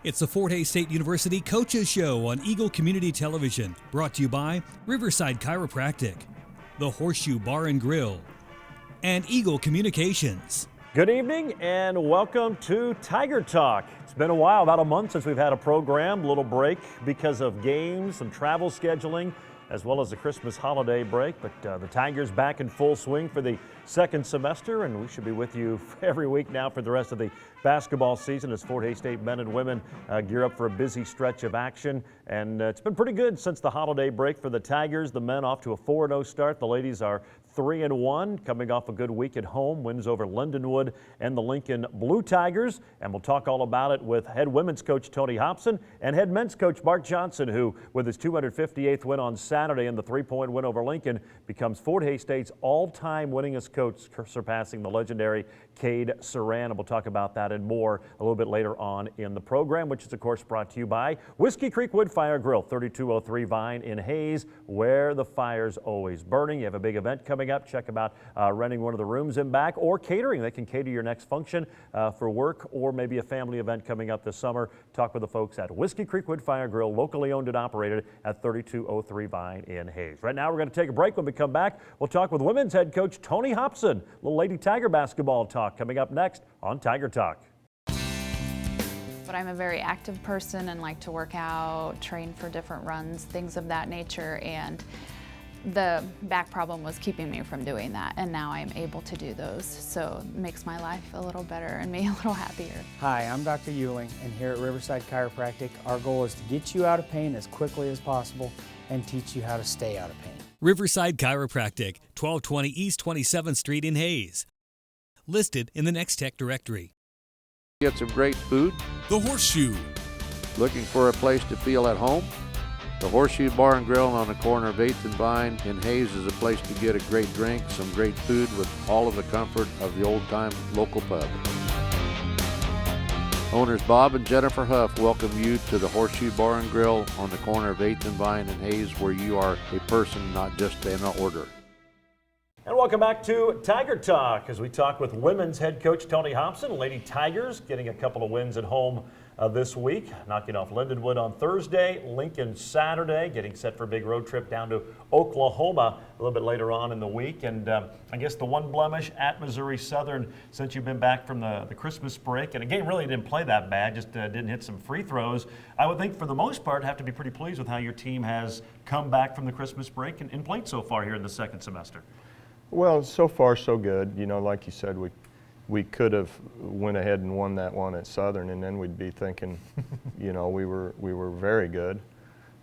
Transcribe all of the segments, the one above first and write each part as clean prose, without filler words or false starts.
It's the Fort Hays State University Coaches Show on Eagle Community Television, brought to you by Riverside Chiropractic, the Horseshoe Bar and Grill, and Eagle Communications. Good evening and welcome to Tiger Talk. It's been a while, about a month since we've had a program, a little break because of games, some travel scheduling, as well as the Christmas holiday break. But the Tigers back in full swing for the second semester, and we should be with you every week now for the rest of the basketball season as Fort Hays State men and women gear up for a busy stretch of action. And it's been pretty good since the holiday break for the Tigers. The men off to a 4-0 start. The ladies are 3-1, coming off a good week at home, wins over Lindenwood and the Lincoln Blue Tigers. And we'll talk all about it with head women's coach Tony Hobson and head men's coach Mark Johnson, who with his 258th win on Saturday and the 3-point win over Lincoln becomes Fort Hays State's all-time winningest coach, surpassing the legendary Cade Saran. And we'll talk about that and more a little bit later on in the program, which is of course brought to you by Whiskey Creek Wood Fire Grill, 3203 Vine in Hays, where the fire's always burning. You have a big event coming up. Check about renting one of the rooms in back or catering. They can cater your next function for work or maybe a family event coming up this summer. Talk with the folks at Whiskey Creek Wood Fire Grill, locally owned and operated at 3203 Vine in Hays. Right now we're going to take a break. When we come back, we'll talk with women's head coach Tony Hobson. Little Lady Tiger basketball talk coming up next on Tiger Talk. But I'm a very active person and like to work out, train for different runs, things of that nature, and the back problem was keeping me from doing that, and now I'm able to do those, so it makes my life a little better and me a little happier. Hi, I'm Dr. Ewing, and here at Riverside Chiropractic, our goal is to get you out of pain as quickly as possible and teach you how to stay out of pain. Riverside Chiropractic, 1220 East 27th Street in Hays. Listed in the Next Tech directory. Get some great food. The Horseshoe. Looking for a place to feel at home? The Horseshoe Bar and Grill on the corner of 8th and Vine in Hays is a place to get a great drink, some great food with all of the comfort of the old-time local pub. Owners Bob and Jennifer Huff welcome you to the Horseshoe Bar and Grill on the corner of 8th and Vine in Hays, where you are a person, not just an order. And welcome back to Tiger Talk as we talk with women's head coach Tony Hobson. Lady Tigers getting a couple of wins at home this week, knocking off Lindenwood on Thursday, Lincoln Saturday, getting set for a big road trip down to Oklahoma a little bit later on in the week. And I guess the one blemish at Missouri Southern since you've been back from the Christmas break, and the game really didn't play that bad, just didn't hit some free throws. I would think for the most part have to be pretty pleased with how your team has come back from the Christmas break and played so far here in the second semester. Well, so far so good. You know, like you said, we could have went ahead and won that one at Southern, and then we'd be thinking, you know, we were very good.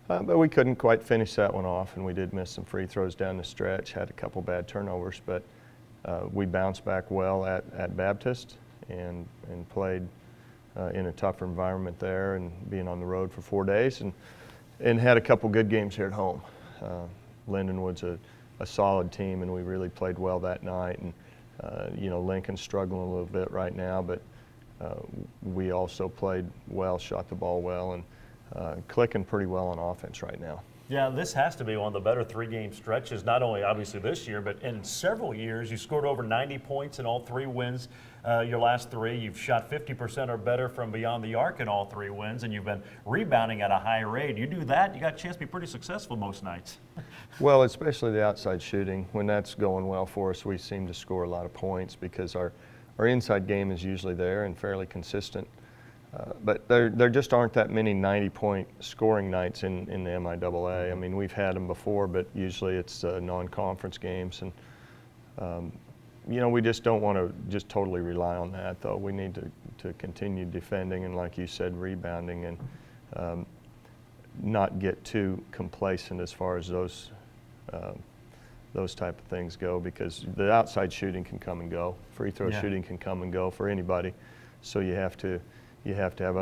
But we couldn't quite finish that one off, and we did miss some free throws down the stretch, had a couple bad turnovers, but we bounced back well at Baptist and played in a tougher environment there and being on the road for 4 days and had a couple good games here at home. Lindenwood's a solid team, and we really played well that night. And you know, Lincoln's struggling a little bit right now, but we also played well, shot the ball well, and clicking pretty well on offense right now. Yeah, this has to be one of the better three-game stretches, not only obviously this year, but in several years. You scored over 90 points in all three wins, your last three. You've shot 50% or better from beyond the arc in all three wins, and you've been rebounding at a high rate. You do that, you got a chance to be pretty successful most nights. Well, especially the outside shooting. When that's going well for us, we seem to score a lot of points because our inside game is usually there and fairly consistent. But there just aren't that many 90-point scoring nights in the MIAA. I mean, we've had them before, but usually it's non-conference games. And, you know, we just don't want to just totally rely on that, though. We need to continue defending and, like you said, rebounding and not get too complacent as far as those type of things go, because the outside shooting can come and go. Free throw shooting can come and go for anybody. So you have to have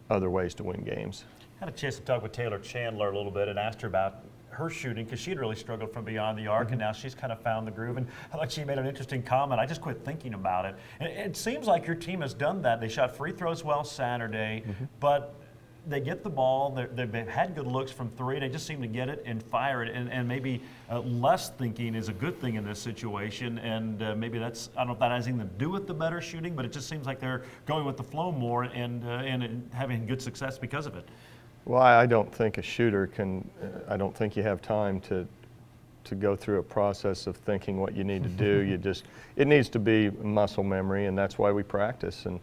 other ways to win games. I had a chance to talk with Taylor Chandler a little bit and asked her about her shooting because she'd really struggled from beyond the arc, and now she's kind of found the groove. And I thought she made an interesting comment. I just quit thinking about it. And it seems like your team has done that. They shot free throws well Saturday, but they get the ball, they've had good looks from three, they just seem to get it and fire it, and maybe less thinking is a good thing in this situation, and maybe that's, I don't know if that has anything to do with the better shooting, but it just seems like they're going with the flow more and having good success because of it. Well, I don't think a shooter can, I don't think you have time to go through a process of thinking what you need to do. It needs to be muscle memory, and that's why we practice. And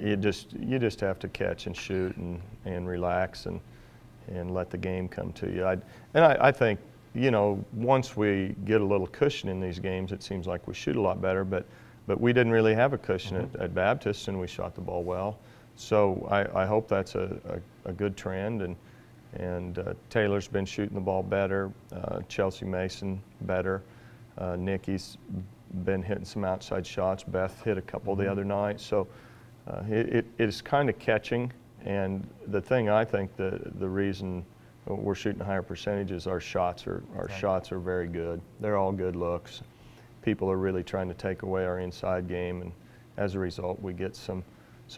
you just have to catch and shoot and relax and let the game come to you. I think, once we get a little cushion in these games, it seems like we shoot a lot better, but we didn't really have a cushion at Baptist, and we shot the ball well. So I hope that's a good trend, and Taylor's been shooting the ball better, Chelsea Mason better, Nikki's been hitting some outside shots, Beth hit a couple the other night, so it is kind of catching. And the thing I think the reason we're shooting higher percentages, our shots are very good. They're all good looks. People are really trying to take away our inside game, and as a result we get some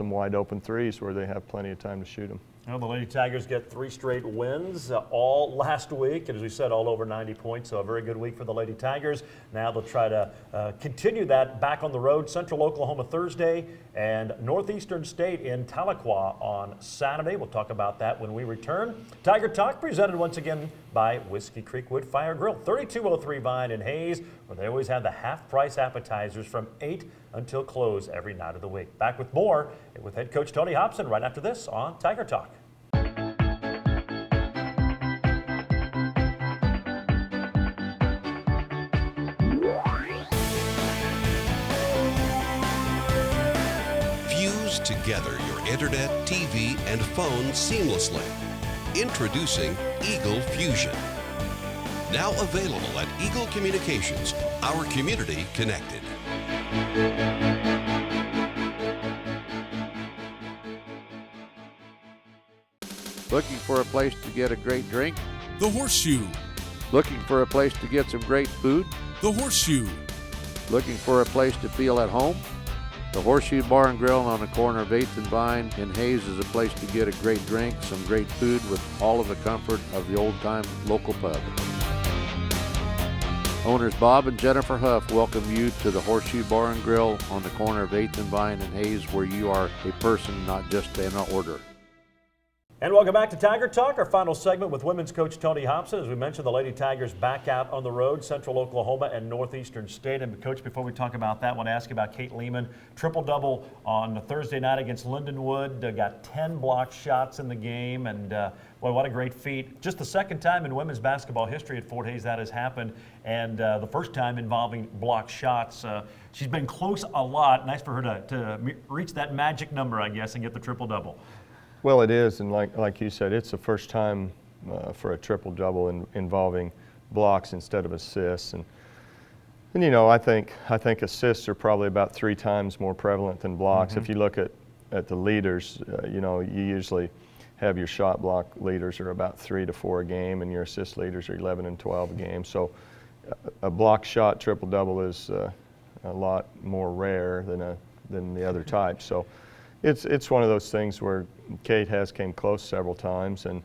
wide open threes where they have plenty of time to shoot them. Well, the Lady Tigers get 3 straight wins all last week, and as we said, all over 90 points, so a very good week for the Lady Tigers. Now they'll try to continue that back on the road. Central Oklahoma Thursday and Northeastern State in Tahlequah on Saturday. We'll talk about that when we return. Tiger Talk presented once again by Whiskey Creek Wood Fire Grill, 3203 Vine in Hayes, where they always have the half-price appetizers from 8 until close every night of the week. Back with more with head coach Tony Hobson right after this on Tiger Talk. Fuse together your internet, TV, and phone seamlessly. Introducing Eagle Fusion. Now available at Eagle Communications, our community connected. Looking for a place to get a great drink? The Horseshoe. Looking for a place to get some great food? The Horseshoe. Looking for a place to feel at home? The Horseshoe Bar and Grill on the corner of 8th and Vine in Hayes is a place to get a great drink, some great food with all of the comfort of the old-time local pub. Owners Bob and Jennifer Huff welcome you to the Horseshoe Bar and Grill on the corner of 8th and Vine in Hayes, where you are a person, not just an order. And welcome back to Tiger Talk, our final segment with women's coach Tony Hobson. As we mentioned, the Lady Tigers back out on the road, Central Oklahoma and Northeastern State. And Coach, before we talk about that, I want to ask you about Kate Lehman. Triple-double on Thursday night against Lindenwood. Got 10 blocked shots in the game, and boy, what a great feat. Just the second time in women's basketball history at Fort Hays that has happened, and the first time involving blocked shots. She's been close a lot. Nice for her to reach that magic number, I guess, and get the triple-double. Well, it is, and like you said, it's the first time for a triple-double involving blocks instead of assists. And I think assists are probably about 3 times more prevalent than blocks. If you look at the leaders, you usually have your shot block leaders are about 3 to 4 a game, and your assist leaders are 11 and 12 a game. So a block shot triple-double is a lot more rare than the other types. So it's one of those things where Kate has came close several times, and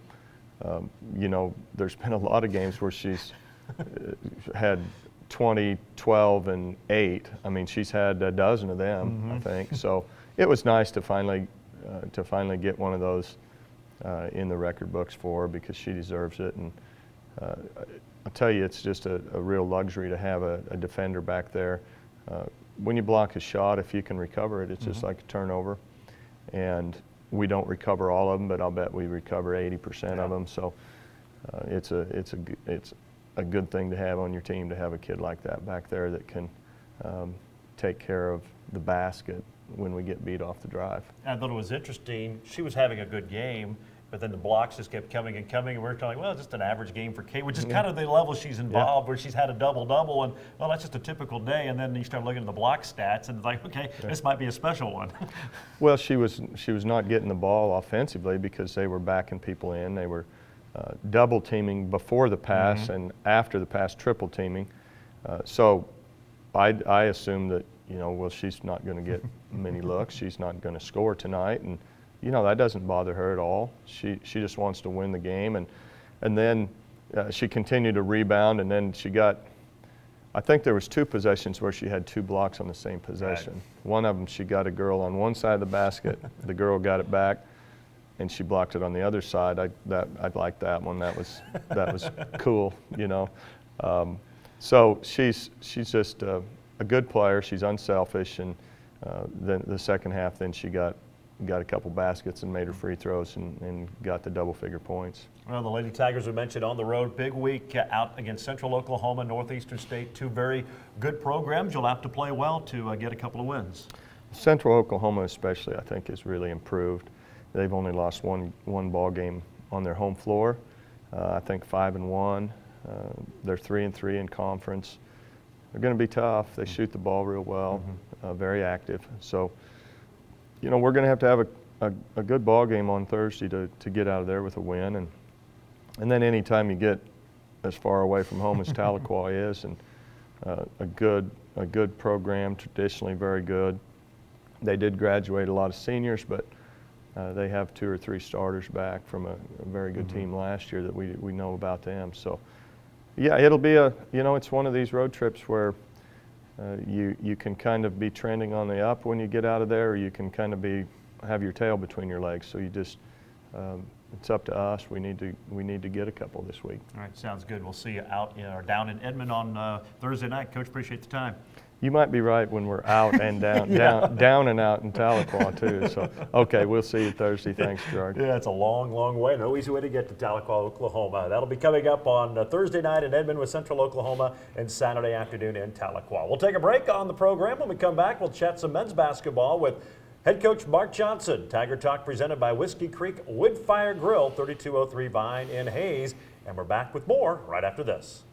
there's been a lot of games where she's had 20, 12, and 8. I mean, she's had a dozen of them, I think. So it was nice to finally get one of those in the record books for her, because she deserves it. And I'll tell you, it's just a real luxury to have a defender back there. When you block a shot, if you can recover it, it's just like a turnover. And we don't recover all of them, but I'll bet we recover 80% of them. So it's a good thing to have on your team, to have a kid like that back there that can take care of the basket when we get beat off the drive. I thought it was interesting. She was having a good game, but then the blocks just kept coming and coming, and we were talking, well, it's just an average game for Kate, which is kind of the level she's involved, where she's had a double-double, and, well, that's just a typical day, and then you start looking at the block stats, and it's like, okay, this might be a special one. Well, she was not getting the ball offensively because they were backing people in. They were double teaming before the pass and after the pass, triple teaming. So I assumed that, well, she's not going to get many looks. She's not going to score tonight, and you know, that doesn't bother her at all. She just wants to win the game, and then she continued to rebound, and then she got, I think there was 2 possessions where she had 2 blocks on the same possession. Right. One of them, she got a girl on one side of the basket, the girl got it back, and she blocked it on the other side. I liked that one. That was cool, you know. So she's just a good player. She's unselfish, and then the second half, then she got a couple baskets and made her free throws and got the double-figure points. Well, the Lady Tigers we mentioned on the road, big week out against Central Oklahoma, Northeastern State, 2 very good programs. You'll have to play well to get a couple of wins. Central Oklahoma especially, I think, has really improved. They've only lost one ball game on their home floor. I think 5-1. They're 3-3 in conference. They're going to be tough. They shoot the ball real well, very active. So, you know, we're going to have a good ball game on Thursday to get out of there with a win. And then anytime you get as far away from home as Tahlequah is, and a good program, traditionally very good. They did graduate a lot of seniors, but they have 2 or 3 starters back from a very good team last year that we know about them. So, yeah, it'll be it's one of these road trips where you can kind of be trending on the up when you get out of there, or you can kind of have your tail between your legs. So you just it's up to us. We need to get a couple this week. All right, sounds good. We'll see you out or down in Edmond on Thursday night. Coach, appreciate the time. You might be right when we're out and down, down and out in Tahlequah too. So, okay, we'll see you Thursday. Thanks, Gerard. Yeah, it's a long, long way. No easy way to get to Tahlequah, Oklahoma. That'll be coming up on Thursday night in Edmond with Central Oklahoma and Saturday afternoon in Tahlequah. We'll take a break on the program. When we come back, we'll chat some men's basketball with head coach Mark Johnson. Tiger Talk presented by Whiskey Creek Woodfire Grill, 3203 Vine in Hayes. And we're back with more right after this.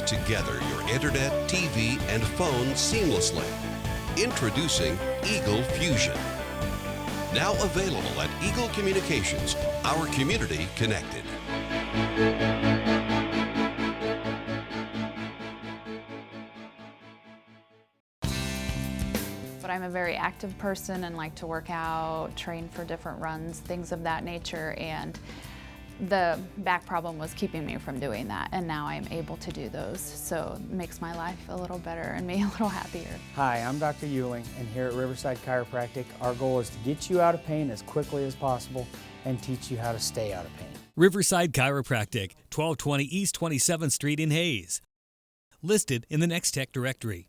Together your internet, TV, and phone seamlessly. Introducing Eagle Fusion. Now available at Eagle Communications, our community connected. But I'm a very active person and like to work out, train for different runs, things of that nature, and the back problem was keeping me from doing that, and now I'm able to do those, so it makes my life a little better and me a little happier. Hi, I'm Dr. Euling, and here at Riverside Chiropractic, our goal is to get you out of pain as quickly as possible and teach you how to stay out of pain. Riverside Chiropractic, 1220 East 27th Street in Hayes. Listed in the Next Tech directory.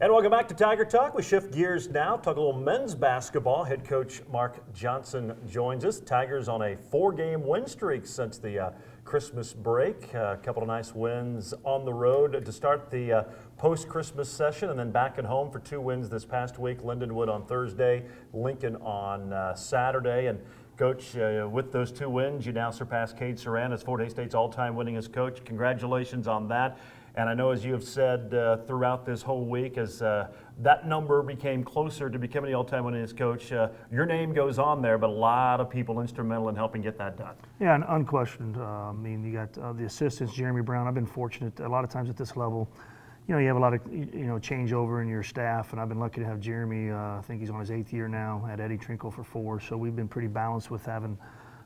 And welcome back to Tiger Talk. We shift gears now, talk a little men's basketball. Head coach Mark Johnson joins us. Tigers on a 4-game win streak since the Christmas break. A couple of nice wins on the road to start the post-Christmas session, and then back at home for 2 wins this past week. Lindenwood on Thursday, Lincoln on Saturday. And Coach, with those 2 wins, you now surpass Cade Saran as Fort Hays State's all-time winningest coach. Congratulations on that. And I know, as you have said throughout this whole week, as that number became closer to becoming the all-time winningest coach, your name goes on there, but a lot of people instrumental in helping get that done. Yeah, and unquestioned. I mean, you got the assistants, Jeremy Brown. I've been fortunate a lot of times at this level. You know, you have a lot of changeover in your staff, and I've been lucky to have Jeremy. I think he's on his 8th year now. Had Eddie Trinkle for 4, so we've been pretty balanced with having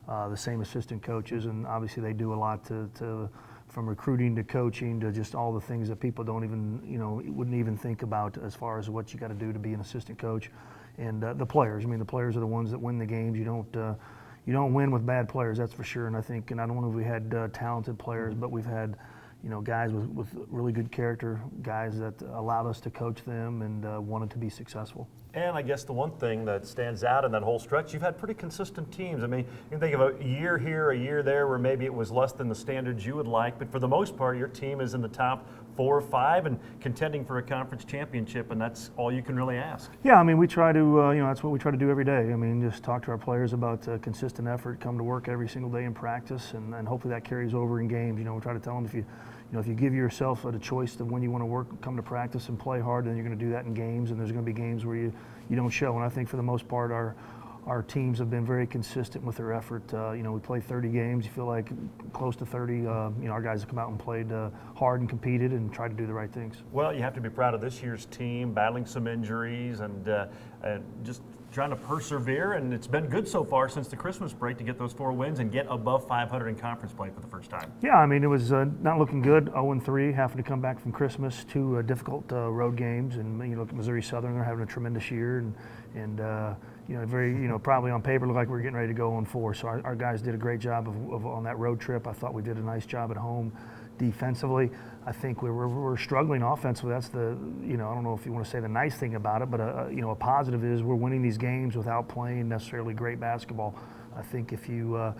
the same assistant coaches, and obviously they do a lot to from recruiting to coaching to just all the things that people don't even, wouldn't even think about as far as what you got to do to be an assistant coach. And the players, I mean, the players are the ones that win the games. You don't win with bad players, that's for sure. And I think, and I don't know if we had talented players, but we've had, guys with really good character, guys that allowed us to coach them and wanted to be successful. And I guess the one thing that stands out in that whole stretch, you've had pretty consistent teams. I mean, you can think of a year here, a year there, where maybe it was less than the standards you would like, but for the most part, your team is in the top 4 or 5 and contending for a conference championship, and that's all you can really ask. Yeah, I mean, we try to, that's what we try to do every day. I mean, just talk to our players about consistent effort, come to work every single day in practice, and hopefully that carries over in games. We try to tell them if you give yourself the choice of when you want to work, come to practice and play hard, then you're going to do that in games, and there's going to be games where you don't show. And I think for the most part, our teams have been very consistent with their effort. You know, we played 30 games. You feel like close to 30. You know, our guys have come out and played hard and competed and tried to do the right things. Well, you have to be proud of this year's team, battling some injuries and just trying to persevere, and it's been good so far since the Christmas break to get those 4 wins and get above 500 in conference play for the first time. Yeah, I mean, it was not looking good. 0-3, having to come back from Christmas, 2 difficult road games, and you look at Missouri Southern; they're having a tremendous year, and you know, very, you know, probably on paper looked like we were getting ready to go 0-4. So our guys did a great job of on that road trip. I thought we did a nice job at home. Defensively, I think we're struggling offensively. That's the, you know, I don't know if you want to say the nice thing about it, but you know, a positive is we're winning these games without playing necessarily great basketball. I think if you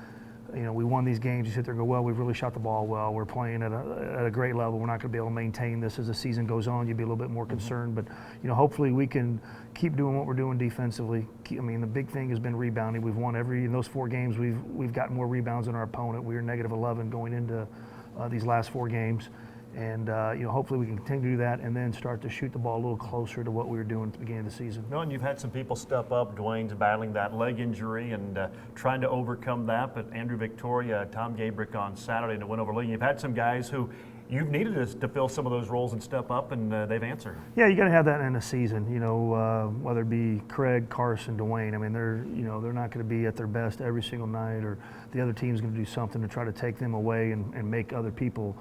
you know, we won these games, you sit there and go, well, we've really shot the ball well. We're playing at a great level. We're not going to be able to maintain this as the season goes on. You'd be a little bit more concerned. But, you know, hopefully we can keep doing what we're doing defensively. I mean, the big thing has been rebounding. We've won in those 4 games, we've gotten more rebounds than our opponent. We were -11 going into these last 4 games. And, you know, hopefully we can continue to do that and then start to shoot the ball a little closer to what we were doing at the beginning of the season. No, and you've had some people step up. Dwayne's battling that leg injury and trying to overcome that. But Andrew Victoria, Tom Gabrick on Saturday to win over Lee. You've had some guys who you've needed to fill some of those roles and step up, and they've answered. Yeah, you got to have that in a season. You know, whether it be Craig, Carson, Dwayne. I mean, they're not going to be at their best every single night, or the other team's going to do something to try to take them away and make other people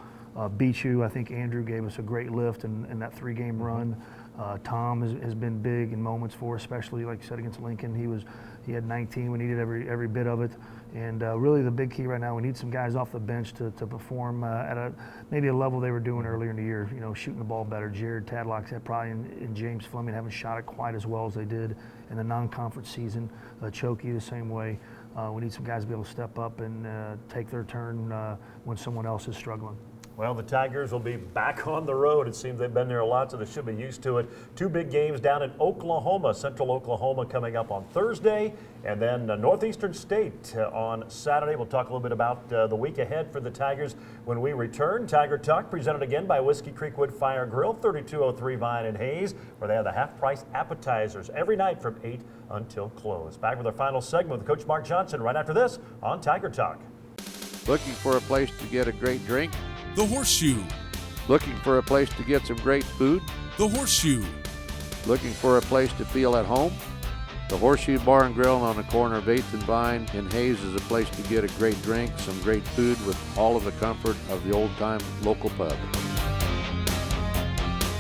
beat you. I think Andrew gave us a great lift in that 3-game run. Tom has been big in moments for us, especially like you said against Lincoln. He had 19. We needed every bit of it. And really the big key right now, we need some guys off the bench to perform at maybe a level they were doing earlier in the year. You know, shooting the ball better. Jared Tadlock probably and James Fleming haven't shot it quite as well as they did in the non-conference season. Chokey the same way. We need some guys to be able to step up and take their turn when someone else is struggling. Well, the Tigers will be back on the road. It seems they've been there a lot, so they should be used to it. 2 big games down in Oklahoma, Central Oklahoma coming up on Thursday, and then Northeastern State on Saturday. We'll talk a little bit about the week ahead for the Tigers when we return. Tiger Talk presented again by Whiskey Creek Wood Fire Grill, 3203 Vine and Hayes, where they have the half-price appetizers every night from 8 until close. Back with our final segment with Coach Mark Johnson right after this on Tiger Talk. Looking for a place to get a great drink? The Horseshoe. Looking for a place to get some great food? The Horseshoe. Looking for a place to feel at home? The Horseshoe Bar and Grill on the corner of 8th and Vine in Hayes is a place to get a great drink, some great food with all of the comfort of the old-time local pub.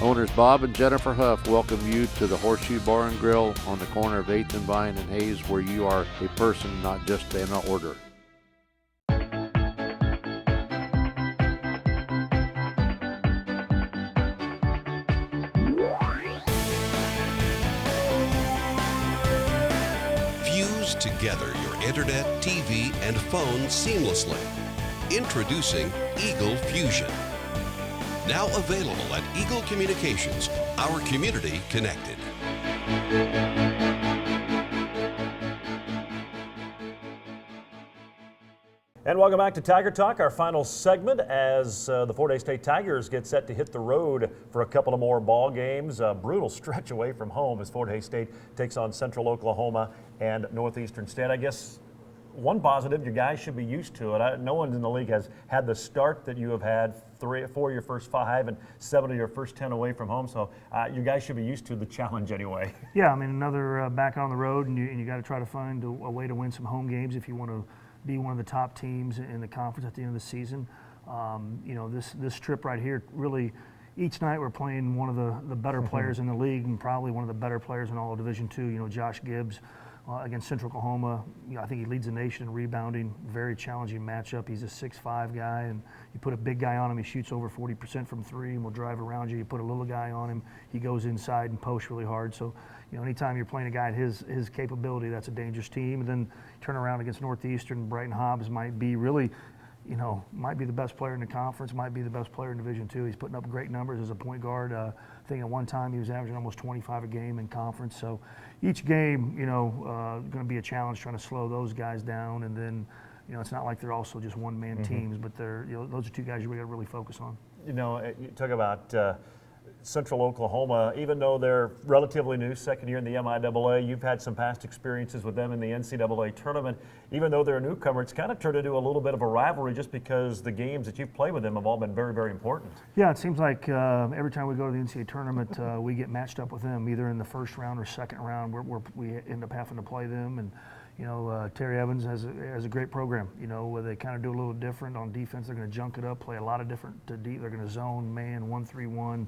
Owners Bob and Jennifer Huff welcome you to the Horseshoe Bar and Grill on the corner of 8th and Vine in Hayes, where you are a person, not just an order. Together your internet, TV, and phone seamlessly. Introducing Eagle Fusion. Now available at Eagle Communications, our community connected. And welcome back to Tiger Talk, our final segment as the Fort Hays State Tigers get set to hit the road for a couple of more ball games. A brutal stretch away from home as Fort Hays State takes on Central Oklahoma and Northeastern State. I guess one positive, you guys should be used to it. No one in the league has had the start that you have had, 4 of your first 5 and 7 of your first 10 away from home. So you guys should be used to the challenge anyway. Yeah, I mean, another back on the road, and you got to try to find a way to win some home games if you want to be one of the top teams in the conference at the end of the season. You know, this trip right here, really, each night we're playing one of the better players in the league, and probably one of the better players in all of Division II. You know, Josh Gibbs against Central Oklahoma. You know, I think he leads the nation in rebounding. Very challenging matchup. He's a 6'5" guy, and you put a big guy on him, he shoots over 40% from 3 and will drive around you. You put a little guy on him, he goes inside and posts really hard. So, you know, anytime you're playing a guy at his capability, that's a dangerous team. And then turn around against Northeastern, Brighton Hobbs might be really, you know, might be the best player in the conference, might be the best player in Division II. He's putting up great numbers as a point guard. I think at one time he was averaging almost 25 a game in conference. So each game, you know, going to be a challenge trying to slow those guys down. And then, you know, it's not like they're also just one-man teams, but they're, you know, those are 2 guys you got to really focus on. You know, you talk about Central Oklahoma, even though they're relatively new, second year in the MIAA, you've had some past experiences with them in the NCAA tournament. Even though they're a newcomer, it's kind of turned into a little bit of a rivalry just because the games that you've played with them have all been very, very important. Yeah, it seems like every time we go to the NCAA tournament, we get matched up with them, either in the first round or second round, where we end up having to play them. And you know, Terry Evans has a great program, you know, where they kind of do a little different on defense. They're going to junk it up, play a lot of different deep. They're going to zone, man, 1-3-1,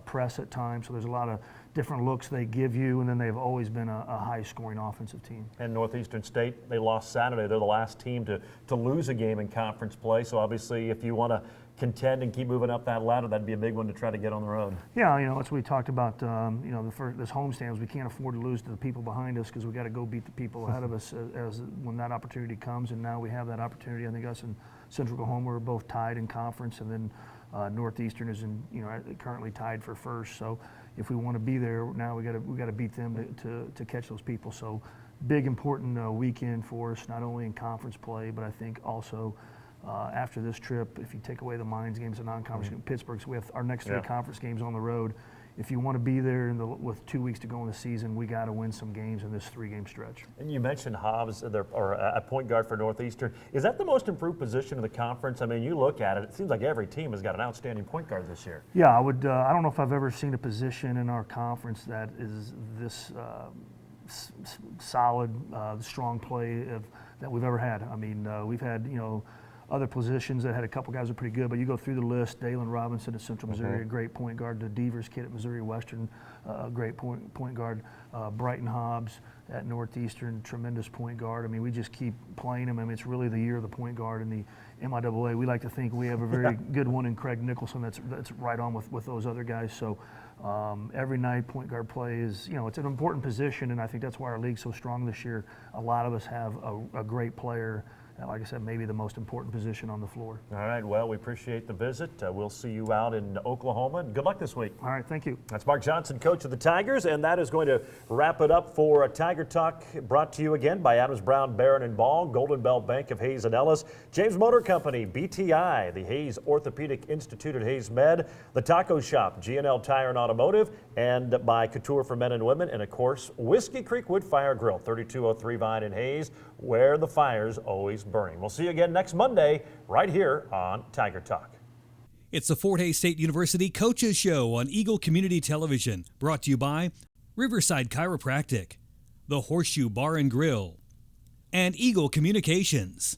press at times. So there's a lot of different looks they give you, and then they've always been a high-scoring offensive team. And Northeastern State, they lost Saturday. They're the last team to lose a game in conference play. So obviously, if you want to contend and keep moving up that ladder, that'd be a big one to try to get on the road. Yeah, you know, that's what we talked about. You know, this homestands, we can't afford to lose to the people behind us because we got to go beat the people ahead of us as when that opportunity comes. And now we have that opportunity. I think us and Central Oklahoma are both tied in conference, and then Northeastern is currently tied for first. So if we want to be there now, we got to beat them to catch those people. So big important weekend for us, not only in conference play, but I think also. After this trip, if you take away the Mines games and non-conference in Pittsburgh, so we have our next three conference games on the road. If you want to be there with 2 weeks to go in the season, we got to win some games in this 3-game stretch. And you mentioned Hobbs, or a point guard for Northeastern. Is that the most improved position in the conference? I mean, you look at it, it seems like every team has got an outstanding point guard this year. Yeah, I would. I don't know if I've ever seen a position in our conference that is this solid, strong play that we've ever had. I mean, we've had, you know, other positions that had a couple guys who are pretty good, but you go through the list. Dalen Robinson at Central Missouri, a great point guard. The Devers kid at Missouri Western, a great point guard. Brighton Hobbs at Northeastern, tremendous point guard. I mean, we just keep playing him. I mean, it's really the year of the point guard in the MIAA. We like to think we have a very good one in Craig Nicholson that's right on with those other guys. So every night point guard play is, you know, it's an important position, and I think that's why our league's so strong this year. A lot of us have a great player. Like I said, maybe the most important position on the floor. All right, well, we appreciate the visit. We'll see you out in Oklahoma, and good luck this week. All right, thank you. That's Mark Johnson, coach of the Tigers, and that is going to wrap it up for a Tiger Talk, brought to you again by Adams Brown, Barron and Ball, Golden Belt Bank of Hayes and Ellis, James Motor Company, BTI, the Hayes Orthopedic Institute at Hayes Med, the Taco Shop, G&L Tire and Automotive, and by Couture for Men and Women, and of course, Whiskey Creek Wood Fire Grill, 3203 Vine in Hayes, where the fire's always burning. We'll see you again next Monday right here on Tiger Talk. It's the Fort Hays State University Coaches Show on Eagle Community Television, brought to you by Riverside Chiropractic, the Horseshoe Bar and Grill, and Eagle Communications.